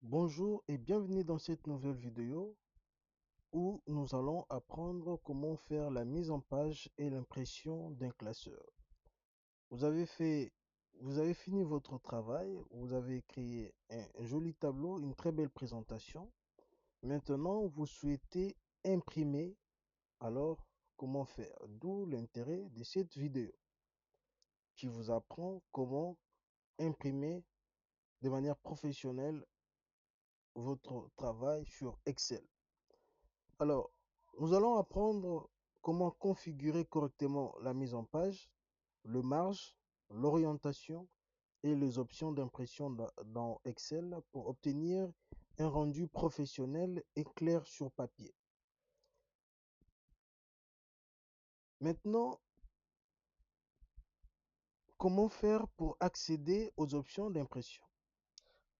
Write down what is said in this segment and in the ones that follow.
Bonjour et bienvenue dans cette nouvelle vidéo où nous allons apprendre comment faire la mise en page et l'impression d'un classeur. Vous avez fini votre travail, vous avez créé un joli tableau, une très belle présentation. Maintenant, vous souhaitez imprimer. Alors, comment faire? D'où l'intérêt de cette vidéo qui vous apprend comment imprimer de manière professionnelle votre travail sur Excel. Alors, nous allons apprendre comment configurer correctement la mise en page, le marge, l'orientation et les options d'impression dans Excel pour obtenir un rendu professionnel et clair sur papier. Maintenant, comment faire pour accéder aux options d'impression?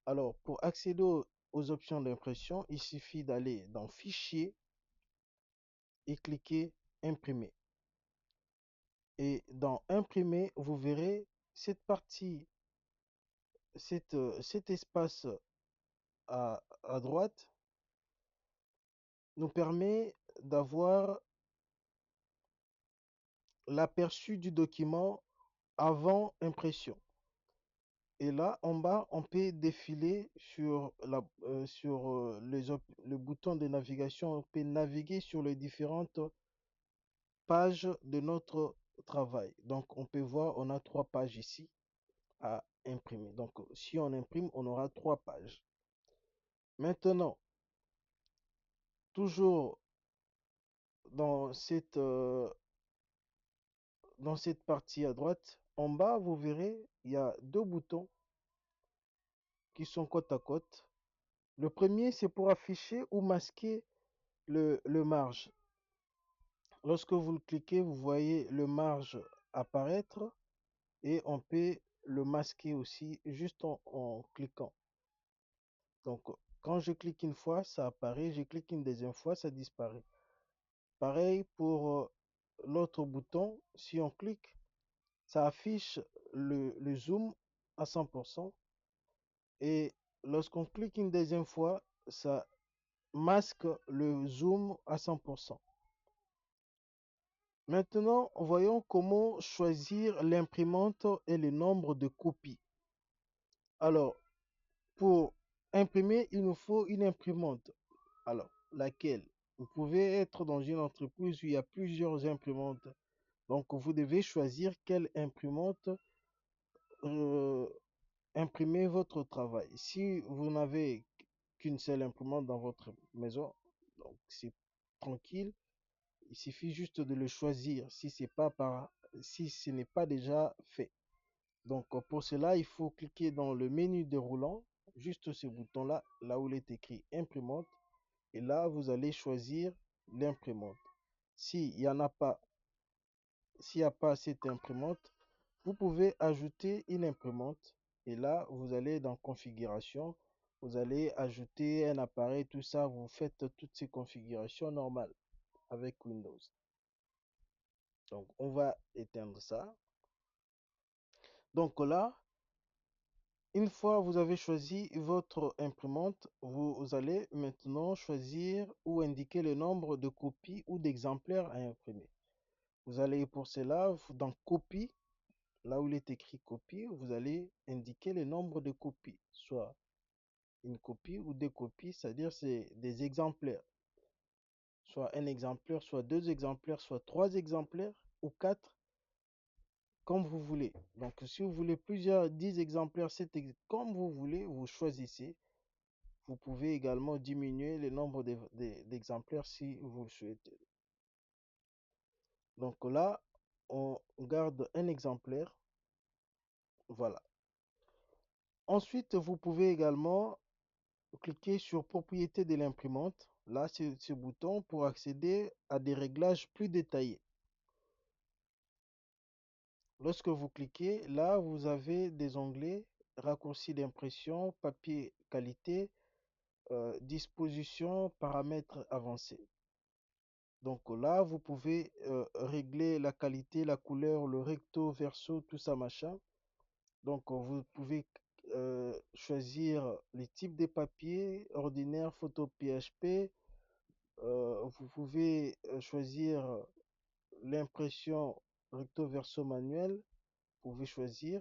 Alors, pour accéder aux options d'impression, il suffit d'aller dans Fichier et cliquer Imprimer. Et dans Imprimer, vous verrez cette partie, cet espace à droite nous permet d'avoir l'aperçu du document avant impression. Et là, en bas, on peut défiler sur le bouton de navigation. On peut naviguer sur les différentes pages de notre travail. Donc, on peut voir, on a 3 pages ici à imprimer. Donc, si on imprime, on aura 3 pages. Maintenant, toujours dans cette partie à droite, en bas, vous verrez, il y a 2 boutons qui sont côte à côte. Le premier, c'est pour afficher ou masquer le marge. Lorsque vous le cliquez, vous voyez le marge apparaître et on peut le masquer aussi juste en cliquant. Donc, quand je clique une fois, ça apparaît. Je clique une deuxième fois, ça disparaît. Pareil pour l'autre bouton. Si on clique, ça affiche le zoom à 100%. Et lorsqu'on clique une deuxième fois, ça masque le zoom à 100%. Maintenant, voyons comment choisir l'imprimante et le nombre de copies. Alors, pour imprimer, il nous faut une imprimante. Alors, laquelle? Vous pouvez être dans une entreprise où il y a plusieurs imprimantes. Donc, vous devez choisir quelle imprimante euh, imprimer votre travail. Si vous n'avez qu'une seule imprimante dans votre maison, donc c'est tranquille. Il suffit juste de le choisir si si ce n'est pas déjà fait. Donc pour cela, il faut cliquer dans le menu déroulant, juste ce bouton-là, là où il est écrit imprimante. Et là, vous allez choisir l'imprimante. S'il n'y en a pas, s'il n'y a pas cette imprimante, vous pouvez ajouter une imprimante. Et là, vous allez dans configuration, vous allez ajouter un appareil, tout ça, vous faites toutes ces configurations normales avec Windows. Donc, on va éteindre ça. Donc là, une fois vous avez choisi votre imprimante, vous allez maintenant choisir ou indiquer le nombre de copies ou d'exemplaires à imprimer. Vous allez pour cela, dans Copie, là où il est écrit Copie, vous allez indiquer le nombre de copies, soit une copie ou deux copies, c'est-à-dire c'est des exemplaires. Soit un exemplaire, soit 2 exemplaires, soit 3 exemplaires ou 4, comme vous voulez. Donc, si vous voulez 10 exemplaires, comme vous voulez, vous choisissez. Vous pouvez également diminuer le nombre d'exemplaires si vous le souhaitez. Donc là, on garde un exemplaire. Voilà. Ensuite, vous pouvez également cliquer sur Propriétés de l'imprimante. Là, c'est ce bouton pour accéder à des réglages plus détaillés. Lorsque vous cliquez, là, vous avez des onglets raccourcis d'impression, papier qualité, disposition, paramètres avancés. Donc là, vous pouvez régler la qualité, la couleur, le recto, verso, tout ça, machin. Donc vous pouvez choisir les types de papiers, ordinaire, photo PHP. Vous pouvez choisir l'impression recto verso manuel. Vous pouvez choisir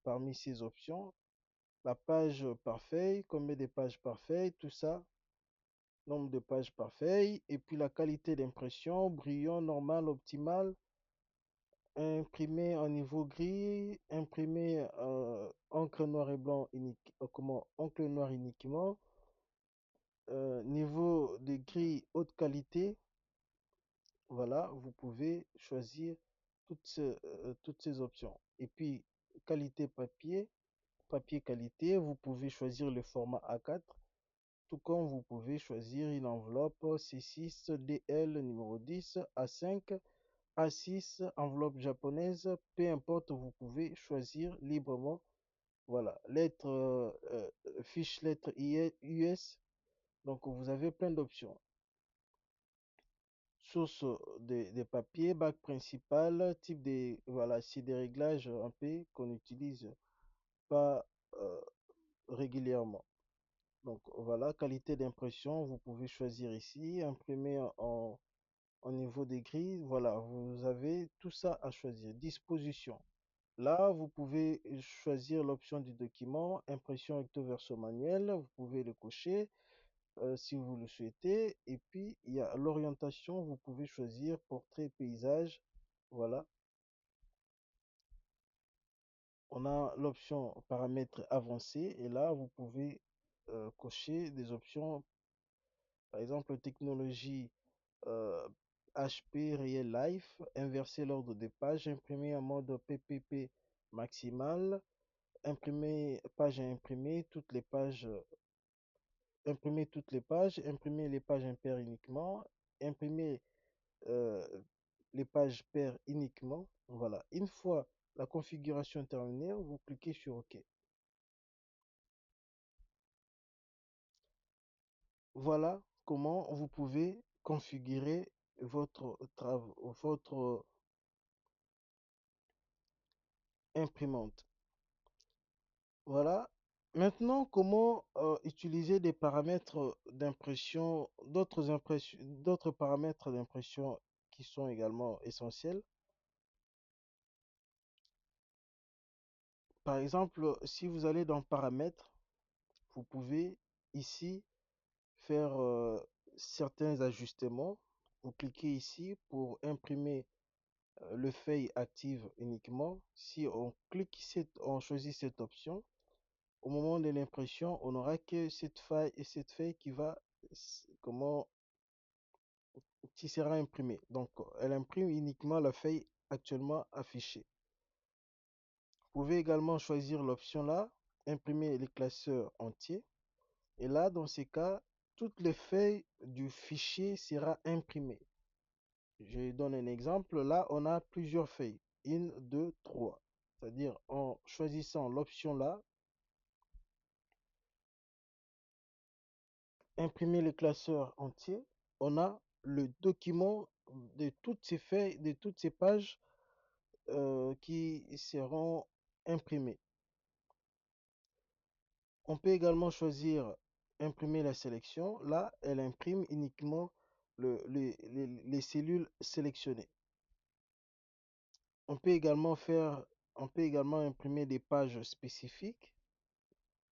parmi ces options la page par feuille, combien de pages par feuille, tout ça, nombre de pages par feuille, et puis la qualité d'impression, brillant, normal, optimal, imprimé en niveau gris, imprimé encre noir et blanc, encre noir uniquement, niveau de gris haute qualité. Voilà, vous pouvez choisir toutes ces options. Et puis, qualité papier, papier qualité, vous pouvez choisir le format A4, tout comme vous pouvez choisir une enveloppe C6, DL numéro 10, A5, A6, enveloppe japonaise, peu importe, vous pouvez choisir librement. Voilà, fiche lettre US, donc vous avez plein d'options. Source des papiers, bac principal, type de, voilà, c'est des réglages un peu qu'on n'utilise pas euh, régulièrement. Donc voilà, qualité d'impression, vous pouvez choisir ici, imprimer en niveau des grilles. Voilà, vous avez tout ça à choisir. Disposition. Là, vous pouvez choisir l'option du document, impression recto verso manuel, vous pouvez le cocher si vous le souhaitez. Et puis, il y a l'orientation, vous pouvez choisir portrait, paysage. Voilà. On a l'option paramètres avancés et là, vous pouvez cocher des options, par exemple, technologie HP Real Life, inverser l'ordre des pages, imprimer en mode PPP maximal, imprimer page à imprimer, toutes les pages, imprimer les pages impaires uniquement, imprimer euh, les pages paires uniquement. Voilà. Une fois la configuration terminée, vous cliquez sur OK. Voilà comment vous pouvez configurer votre imprimante. Voilà. Maintenant, comment utiliser des paramètres d'impression, d'autres paramètres d'impression qui sont également essentiels. Par exemple, si vous allez dans paramètres, vous pouvez ici faire certains ajustements. Vous cliquez ici pour imprimer le feuille active uniquement. Si on choisit cette option, au moment de l'impression, on n'aura que cette feuille et cette feuille qui sera imprimée. Donc, elle imprime uniquement la feuille actuellement affichée. Vous pouvez également choisir l'option là, imprimer les classeurs entiers. Et là, dans ces cas, toutes les feuilles du fichier sera imprimées. Je donne un exemple. Là, on a plusieurs feuilles. Une, deux, trois. C'est-à-dire, en choisissant l'option là, imprimer les classeurs entiers, on a le document de toutes ces feuilles, de toutes ces pages qui seront imprimées. On peut également choisir imprimer la sélection. Là, elle imprime uniquement les cellules sélectionnées. On peut également on peut également imprimer des pages spécifiques.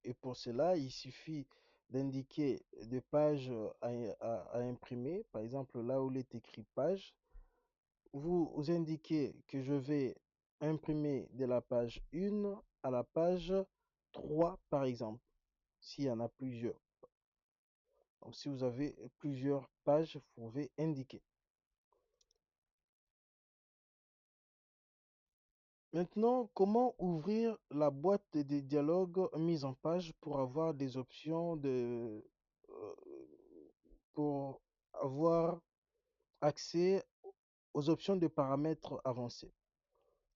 Et pour cela, il suffit d'indiquer des pages à imprimer. Par exemple, là où il est écrit page, vous indiquez que je vais imprimer de la page 1 à la page 3, par exemple, s'il y en a plusieurs. Donc, si vous avez plusieurs pages, vous pouvez indiquer. Maintenant, comment ouvrir la boîte de dialogue mise en page pour avoir des options euh, pour avoir accès aux options de paramètres avancés.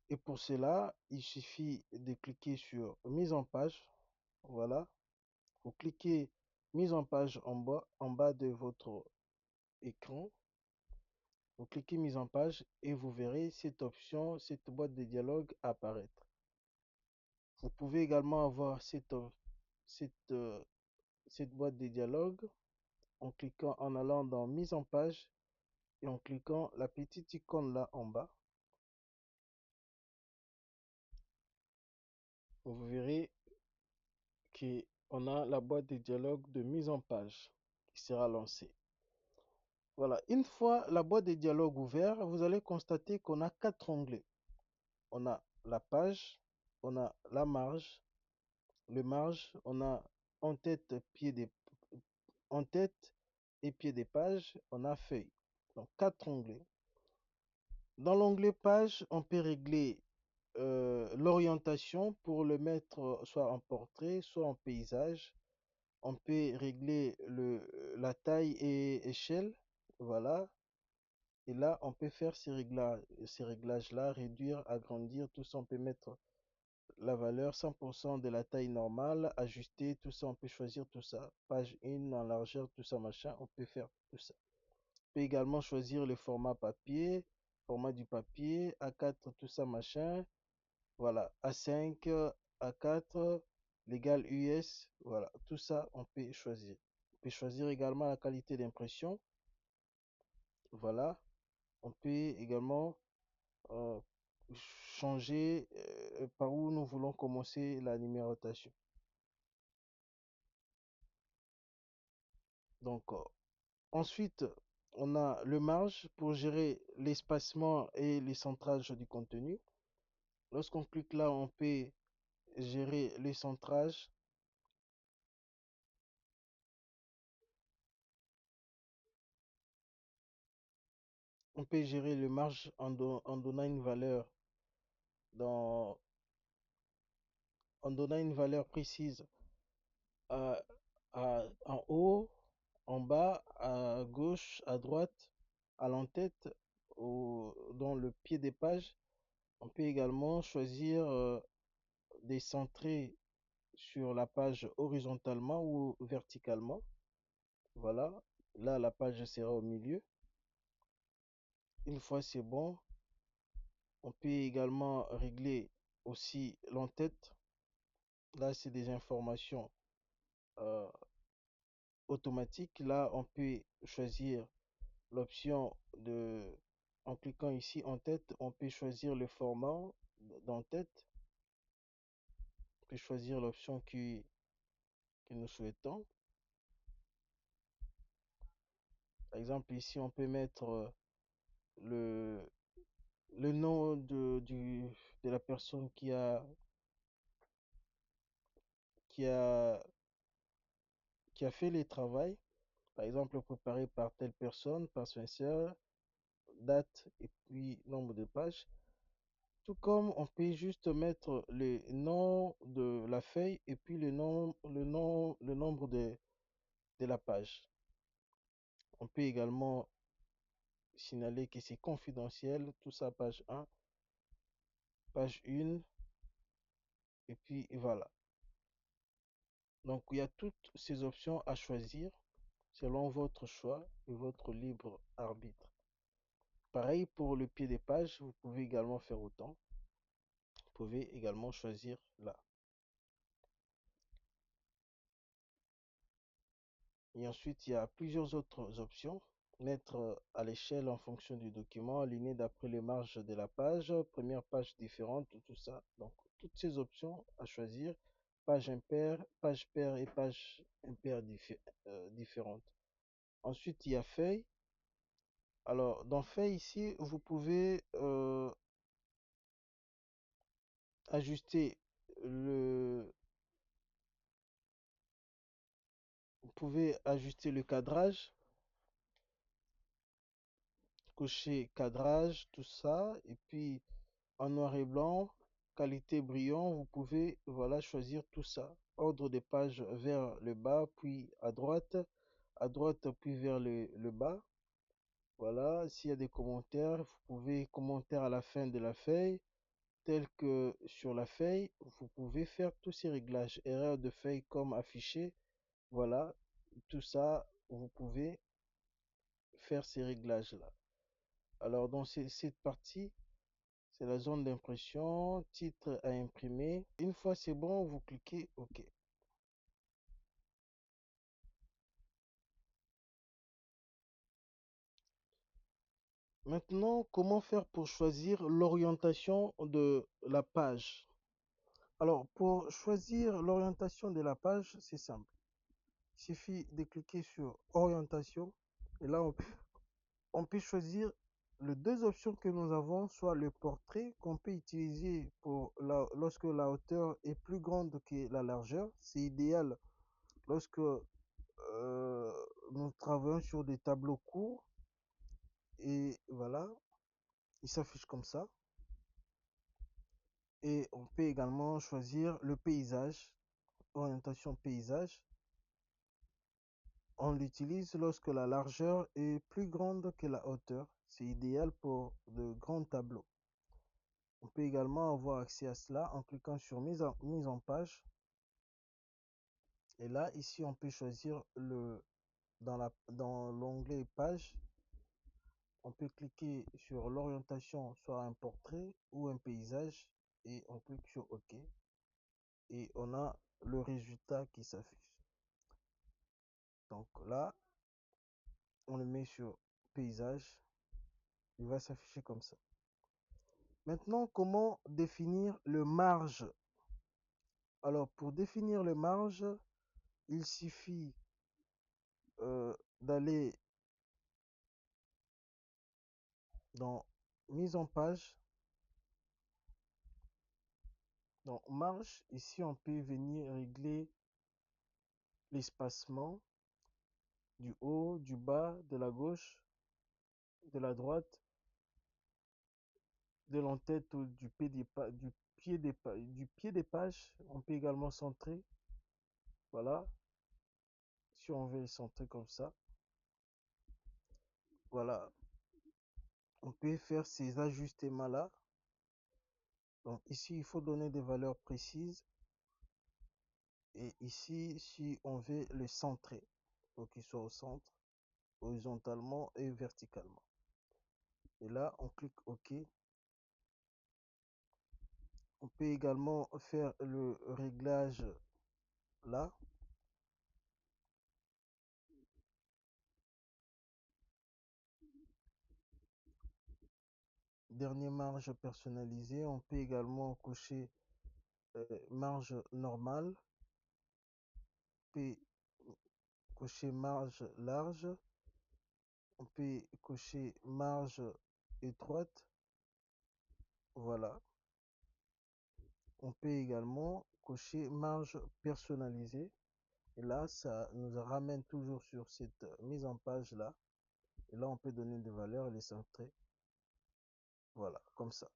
Et pour cela, il suffit de cliquer sur mise en page. Voilà. Vous cliquez mise en page en bas de votre écran. Vous cliquez mise en page et vous verrez cette option, cette boîte de dialogue apparaître. Vous pouvez également avoir cette, euh, cette boîte de dialogue en cliquant, en allant dans mise en page et en cliquant la petite icône là en bas. Vous verrez qu'on a la boîte de dialogue de mise en page qui sera lancée. Voilà, une fois la boîte de dialogue ouverte, vous allez constater qu'on a quatre onglets. On a la page, on a la marge, le marge, on a en tête, en tête et pied des pages, on a feuille. Donc quatre onglets. Dans l'onglet page, on peut régler l'orientation pour le mettre soit en portrait, soit en paysage. On peut régler la taille et échelle. Voilà. Et là, on peut faire ces réglages-là, réduire, agrandir, tout ça. On peut mettre la valeur 100% de la taille normale, ajuster, tout ça. On peut choisir tout ça. Page 1 en largeur, tout ça, machin. On peut faire tout ça. On peut également choisir le format papier, format du papier, A4, tout ça, machin. Voilà, A5, A4, l'égal US. Voilà, tout ça, on peut choisir. On peut choisir également la qualité d'impression. Voilà, on peut également euh, changer par où nous voulons commencer la numérotation. Donc, ensuite, on a le marge pour gérer l'espacement et les centrages du contenu. Lorsqu'on clique là, on peut gérer les centrages. On peut gérer le marge en donnant une valeur dans, en donnant une valeur précise à- en haut, en bas, à gauche, à droite, à l'entête, dans le pied des pages. On peut également choisir des centrés sur la page horizontalement ou verticalement. Voilà, là la page sera au milieu. Une fois c'est bon, on peut également régler aussi l'entête. Là, c'est des informations euh, automatiques. Là, on peut choisir l'option de... En cliquant ici en tête, on peut choisir le format d'en-tête. On peut choisir l'option que nous souhaitons. Par exemple, ici, on peut mettre le, le nom de la personne qui a, qui a fait les travaux. Par exemple, préparé par telle personne, par Spencer, date et puis nombre de pages. Tout comme on peut juste mettre le nom de la feuille et puis le nombre de la page. On peut également signaler que c'est confidentiel, tout ça page 1, page 1, et puis voilà. Donc il y a toutes ces options à choisir selon votre choix et votre libre arbitre. Pareil pour le pied des pages, vous pouvez également faire autant. Vous pouvez également choisir là. Et ensuite, il y a plusieurs autres options. Mettre à l'échelle en fonction du document, aligner d'après les marges de la page, première page différente, tout ça. Donc, toutes ces options à choisir, page impaire, page paire et page impaire différentes. Ensuite, il y a feuille. Alors, dans feuille ici, ajuster le, vous pouvez ajuster le cadrage, cocher cadrage, tout ça, et puis en noir et blanc, qualité brillant, vous pouvez voilà choisir tout ça. Ordre des pages vers le bas, puis à droite puis vers le bas. Voilà, s'il y a des commentaires, vous pouvez commenter à la fin de la feuille, tel que sur la feuille, vous pouvez faire tous ces réglages. Erreur de feuille comme affiché, voilà, tout ça, vous pouvez faire ces réglages-là. Alors, dans cette partie, C'est la zone d'impression, titre à imprimer. Une fois c'est bon, vous cliquez OK. Maintenant, comment faire pour choisir l'orientation de la page? Alors, pour choisir l'orientation de la page, c'est simple. Il suffit de cliquer sur orientation et là, on peut choisir les deux options que nous avons, soit le portrait qu'on peut utiliser lorsque la hauteur est plus grande que la largeur. C'est idéal lorsque nous travaillons sur des tableaux courts et voilà, il s'affiche comme ça. Et on peut également choisir le paysage, orientation paysage. On l'utilise lorsque la largeur est plus grande que la hauteur. C'est idéal pour de grands tableaux. On peut également avoir accès à cela en cliquant sur mise en page. Et là, ici, on peut choisir dans l'onglet page. On peut cliquer sur l'orientation, soit un portrait ou un paysage. Et on clique sur OK. Et on a le résultat qui s'affiche. Donc là, on le met sur paysage. Il va s'afficher comme ça. Maintenant, comment définir le marge? Alors, pour définir le marge, il suffit d'aller dans mise en page, dans marge. Ici, on peut venir régler l'espacement du haut, du bas, de la gauche, de la droite, de l'entête ou du pied des pages. On peut également centrer. Voilà. Si on veut centrer comme ça. Voilà. On peut faire ces ajustements-là. Donc ici, il faut donner des valeurs précises. Et ici, si on veut le centrer, pour qu'il soit au centre, horizontalement et verticalement. Et là, on clique OK. On peut également faire le réglage là. Dernier marge personnalisée. On peut également cocher marge normale. On peut cocher marge large. On peut cocher marge étroite. Voilà. On peut également cocher marge personnalisée. Et là, ça nous ramène toujours sur cette mise en page là. Et là, on peut donner des valeurs et les centrer. Voilà, comme ça.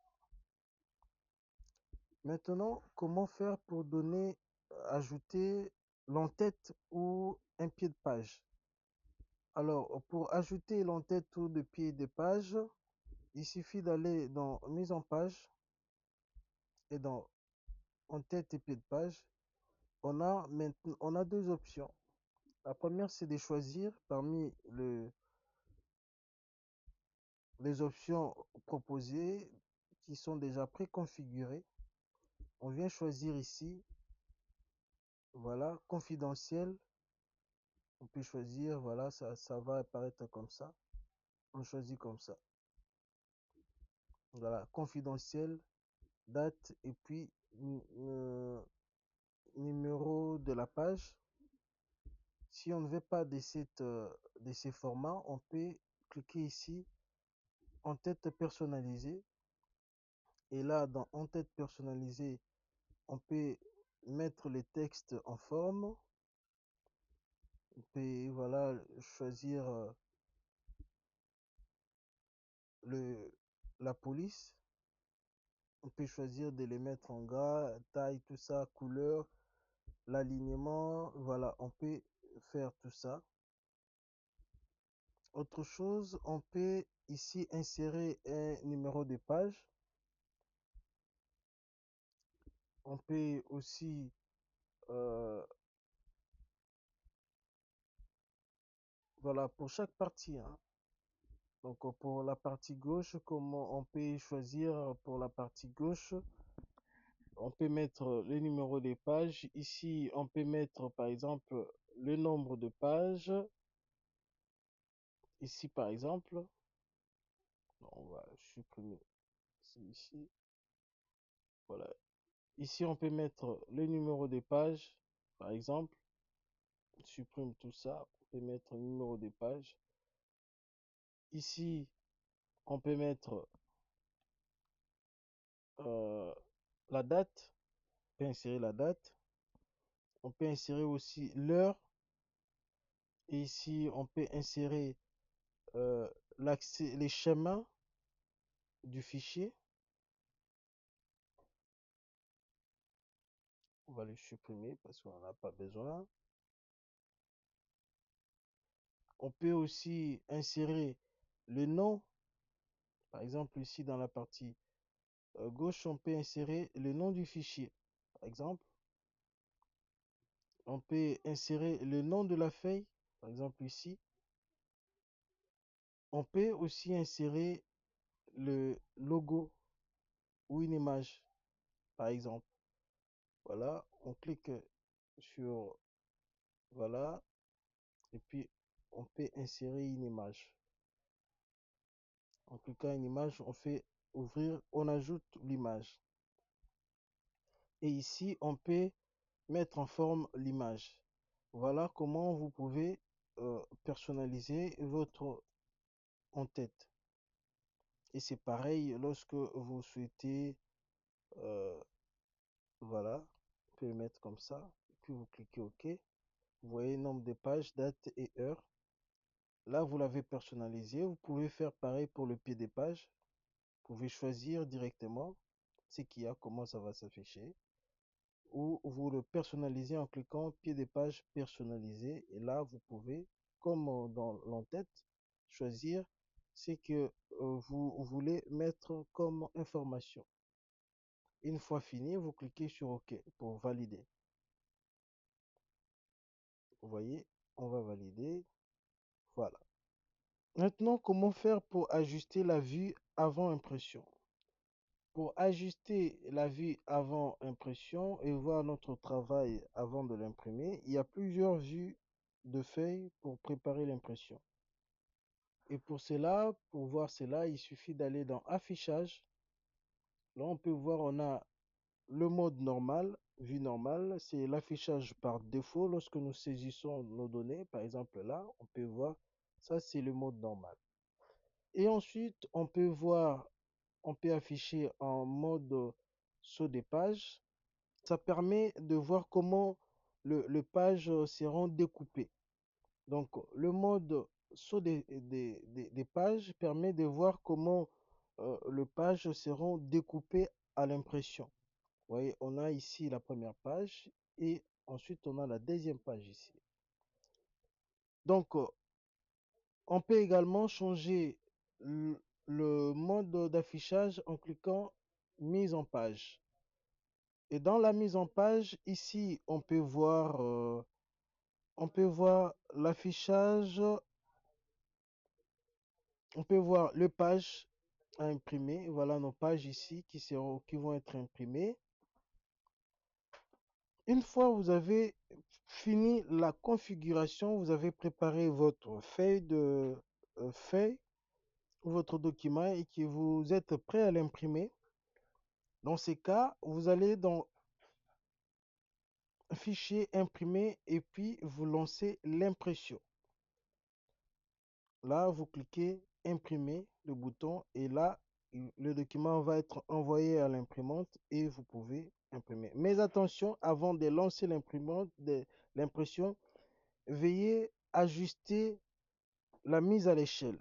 Maintenant, comment faire pour ajouter l'entête ou un pied de page? Alors, pour ajouter l'entête ou le pied de page, il suffit d'aller dans mise en page et dans en-tête et pied de page. On a deux options. La première, c'est de choisir parmi les options proposées qui sont déjà préconfigurées. On vient choisir ici, voilà, confidentiel. On peut choisir, voilà, ça va apparaître comme ça. On choisit comme ça. Voilà, confidentiel, date et puis numéro de la page. Si on ne veut pas de ces formats, on peut cliquer ici en tête personnalisée. Et là, dans en tête personnalisée, on peut mettre les textes en forme. On peut, voilà, choisir la police. On peut choisir de les mettre en gras, taille, tout ça, couleur, l'alignement. Voilà, on peut faire tout ça. Autre chose, on peut ici insérer un numéro de page. On peut aussi voilà, pour chaque partie, hein, Donc pour la partie gauche, comment on peut choisir pour la partie gauche? On peut mettre le numéro des pages. Ici, on peut mettre par exemple le nombre de pages. Ici, par exemple, on va supprimer ici. Voilà. Ici, on peut mettre le numéro des pages, par exemple. On supprime tout ça. On peut mettre le numéro des pages. Ici, on peut mettre euh, la date. On peut insérer la date. On peut insérer aussi l'heure. Et ici, on peut insérer euh, l'accès, les schémas du fichier. On va les supprimer parce qu'on n'en a pas besoin. On peut aussi insérer le nom. Par exemple, ici dans la partie gauche, on peut insérer le nom du fichier. Par exemple, on peut insérer le nom de la feuille. Par exemple, ici. On peut aussi insérer le logo ou une image, par exemple. Voilà, on clique sur voilà, et puis on peut insérer une image. En cliquant une image, on fait ouvrir, on ajoute l'image. Et ici, on peut mettre en forme l'image. Voilà comment vous pouvez personnaliser votre en-tête. Et c'est pareil lorsque vous souhaitez, euh, voilà, vous pouvez le mettre comme ça, et puis vous cliquez OK. Vous voyez nombre de pages, date et heure. Là, vous l'avez personnalisé. Vous pouvez faire pareil pour le pied des pages. Vous pouvez choisir directement ce qu'il y a, comment ça va s'afficher. Ou vous le personnalisez en cliquant pied des pages personnalisé. Et là, vous pouvez, comme dans l'entête, choisir ce que vous voulez mettre comme information. Une fois fini, vous cliquez sur OK pour valider. Vous voyez, on va valider. Voilà. Maintenant, comment faire pour ajuster la vue avant impression? Pour ajuster la vue avant impression et voir notre travail avant de l'imprimer, il y a plusieurs vues de feuilles pour préparer l'impression. Et pour cela, pour voir cela, il suffit d'aller dans Affichage. Là, on peut voir, on a le mode normal, vue normale, c'est l'affichage par défaut lorsque nous saisissons nos données. Par exemple, là, on peut voir, ça c'est le mode normal. Et ensuite, on peut voir, on peut afficher en mode saut des pages. Ça permet de voir comment le page seront découpées. Donc, le mode saut des pages permet de voir comment le page seront découpées à l'impression. Vous voyez, on a ici la première page et ensuite on a la deuxième page ici. Donc, on peut également changer le mode d'affichage en cliquant mise en page. Et dans la mise en page, ici, on peut voir l'affichage, on peut voir les pages à imprimer. Voilà nos pages ici qui vont être imprimées. Une fois vous avez fini la configuration, vous avez préparé votre feuille ou votre document et que vous êtes prêt à l'imprimer. Dans ces cas, vous allez dans Fichier imprimer et puis vous lancez l'impression. Là, vous cliquez imprimer le bouton et là, le document va être envoyé à l'imprimante et vous pouvez imprimer. Mais attention, avant de lancer l'impression, veuillez ajuster la mise à l'échelle.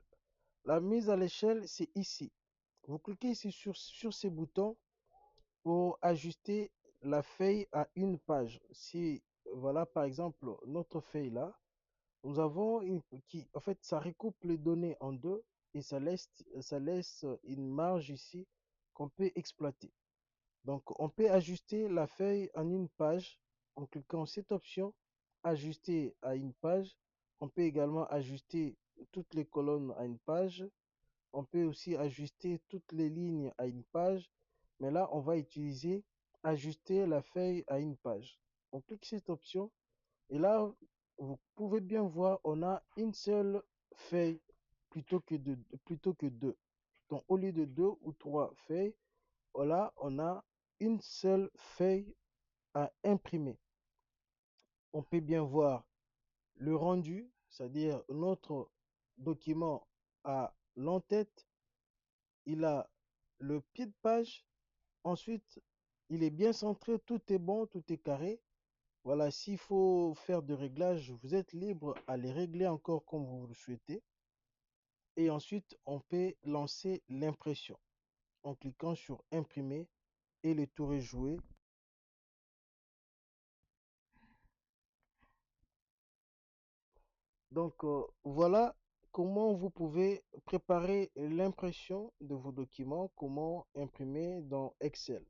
La mise à l'échelle, c'est ici. Vous cliquez ici sur ces boutons pour ajuster la feuille à une page. Si, voilà, par exemple, notre feuille là, nous avons en fait, ça recoupe les données en deux et ça laisse une marge ici qu'on peut exploiter. Donc, on peut ajuster la feuille en une page en cliquant cette option, ajuster à une page. On peut également ajuster toutes les colonnes à une page On peut aussi ajuster toutes les lignes à une page, mais là, on va utiliser ajuster la feuille à une page. On clique cette option et là, vous pouvez bien voir, on a une seule feuille plutôt que deux. Donc, au lieu de deux ou trois feuilles, là, on a une seule feuille à imprimer. On peut bien voir le rendu, c'est-à-dire notre document à l'en-tête, il a le pied de page, ensuite il est bien centré, tout est bon, tout est carré. Voilà, s'il faut faire de réglages, vous êtes libre à les régler encore comme vous le souhaitez. Et ensuite, on peut lancer l'impression en cliquant sur imprimer et le tour est joué. Donc voilà comment vous pouvez préparer l'impression de vos documents, comment imprimer dans Excel.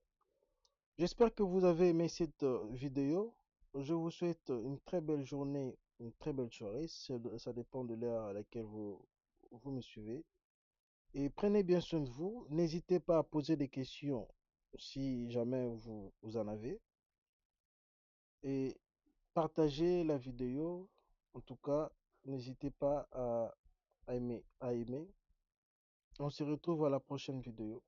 J'espère que vous avez aimé cette vidéo. Je vous souhaite une très belle journée, une très belle soirée. Ça dépend de l'heure à laquelle vous me suivez. Et prenez bien soin de vous. N'hésitez pas à poser des questions si jamais vous en avez. Et partagez la vidéo. En tout cas, n'hésitez pas à aimer. On se retrouve à la prochaine vidéo.